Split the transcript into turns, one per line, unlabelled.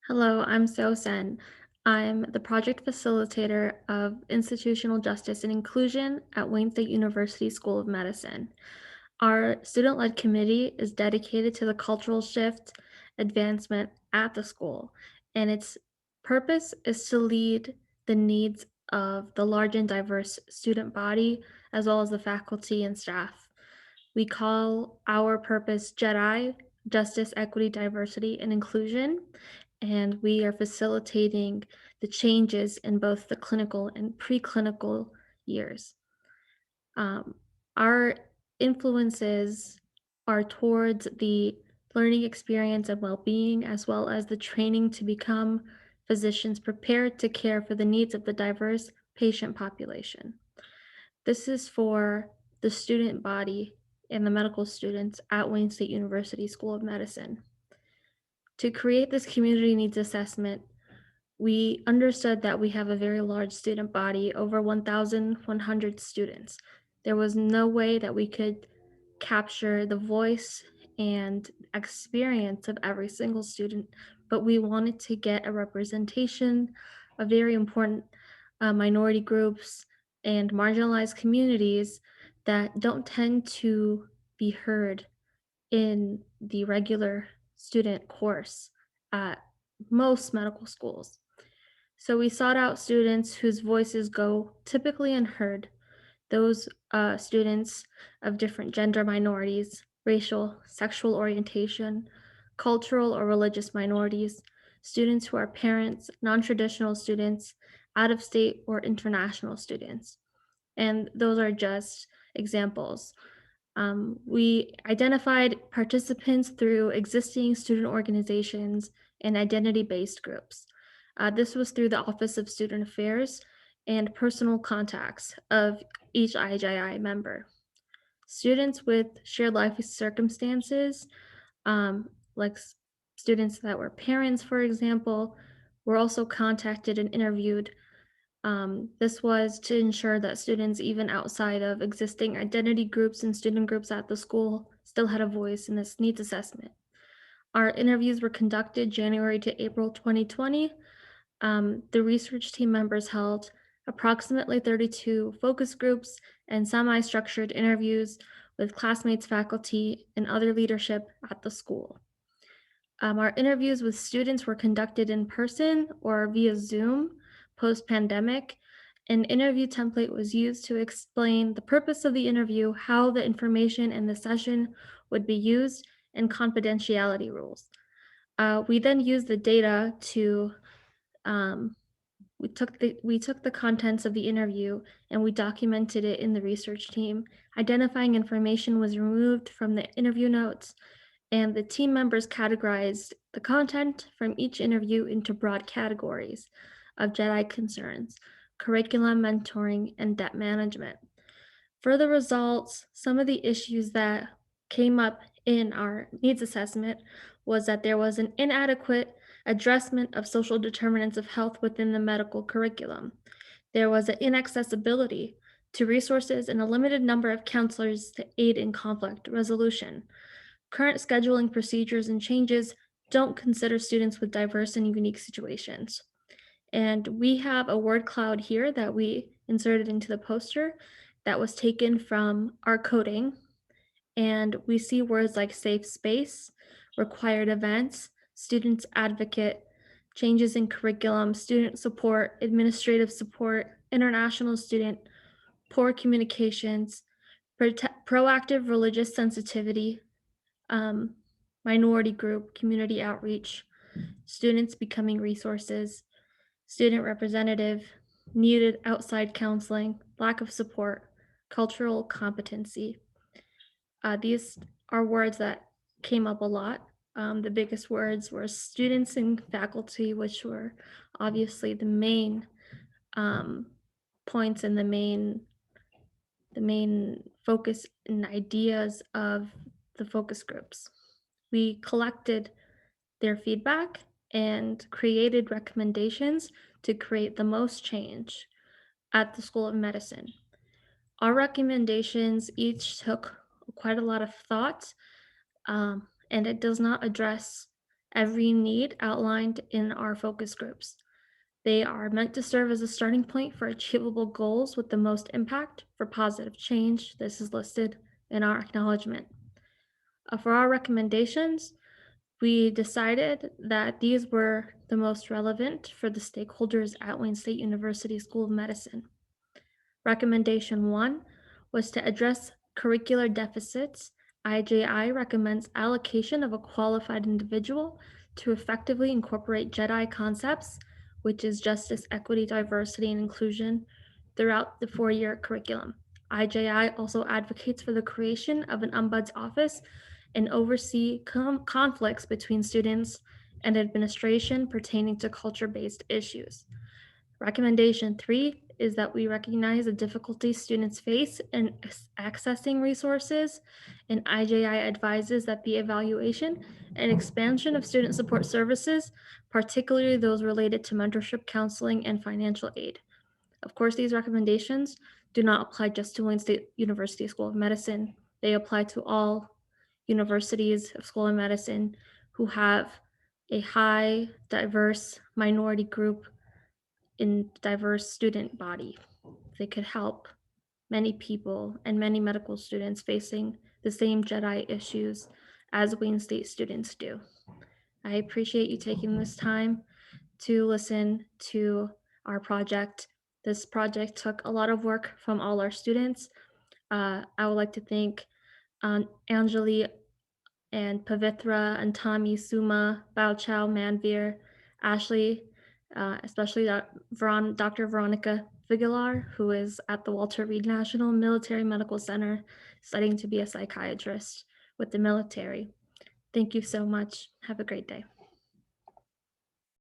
Hello, I'm Sawsan. I'm the project facilitator of Institutional Justice and Inclusion at Wayne State University School of Medicine. Our student led committee is dedicated to the cultural shift advancement at the school, and its purpose is to lead the needs of the large and diverse student body, as well as the faculty and staff. We call our purpose JEDI, Justice, Equity, Diversity, and Inclusion, and we are facilitating the changes in both the clinical and preclinical years. Um, our influences are towards the learning experience and well being, as well as the training to become physicians prepared to care for the needs of the diverse patient population. This is for the student body and the medical students at Wayne State University School of Medicine. To create this community needs assessment, we understood that we have a very large student body, over 1,100 students. There was no way that we could capture the voice and experience of every single student, but we wanted to get a representation of very important minority groups and marginalized communities that don't tend to be heard in the regular student course at most medical schools. So we sought out students whose voices go typically unheard, those students of different gender minorities, racial, sexual orientation, cultural or religious minorities, students who are parents, non traditional students, out of state or international students. And those are just examples. We identified participants through existing student organizations and identity based groups. This was through the Office of Student Affairs and personal contacts of each IJI member. Students with shared life circumstances, like students that were parents, for example, were also contacted and interviewed. This was to ensure that students, even outside of existing identity groups and student groups at the school, still had a voice in this needs assessment. Our interviews were conducted January to April 2020. The research team members held approximately 32 focus groups and semi structured interviews with classmates, faculty, and other leadership at the school. Our interviews with students were conducted in person or via Zoom post pandemic. An interview template was used to explain the purpose of the interview, how the information in the session would be used, and confidentiality rules. We then used the data to um, we took the contents of the interview and we documented it in the research team. Identifying information was removed from the interview notes, and the team members categorized the content from each interview into broad categories of JEDI concerns, curriculum, mentoring, and debt management. For the results, some of the issues that came up in our needs assessment was that there was an inadequate addressment of social determinants of health within the medical curriculum. There was an inaccessibility to resources and a limited number of counselors to aid in conflict resolution. Current scheduling procedures and changes don't consider students with diverse and unique situations. And we have a word cloud here that we inserted into the poster that was taken from our coding. And we see words like safe space, required events, students advocate, changes in curriculum, student support, administrative support, international student, poor communications, proactive religious sensitivity, um, minority group, community outreach, students becoming resources, student representative, needed outside counseling, lack of support, cultural competency. These are words that came up a lot. The biggest words were students and faculty, which were obviously the main um, points and the main focus and ideas of the focus groups. We collected their feedback and created recommendations to create the most change at the School of Medicine. Our recommendations each took quite a lot of thought, and it does not address every need outlined in our focus groups. They are meant to serve as a starting point for achievable goals with the most impact for positive change. This is listed in our acknowledgement. For our recommendations, we decided that these were the most relevant for the stakeholders at Wayne State University School of Medicine. Recommendation 1 was to address curricular deficits. IJI recommends allocation of a qualified individual to effectively incorporate JEDI concepts, which is justice, equity, diversity, and inclusion, throughout the 4-year curriculum. IJI also advocates for the creation of an ombuds office and oversee conflicts between students and administration pertaining to culture-based issues. Recommendation 3 is that we recognize the difficulties students face in accessing resources, and IJI advises that the evaluation and expansion of student support services, particularly those related to mentorship, counseling, and financial aid. Of course, these recommendations do not apply just to Wayne State University School of Medicine. They apply to all universities of School of Medicine who have a high, diverse minority group in diverse student body. They could help many people and many medical students facing the same JEDI issues as Wayne State students do. I appreciate you taking this time to listen to our project. This project took a lot of work from all our students. I would like to thank Anjali and Pavithra and Ntami, Suma, Chau, Manvir, Ashleigh, especially Dr. Veronica Vigilar, who is at the Walter Reed National Military Medical Center studying to be a psychiatrist with the military. Thank you so much. Have a great day.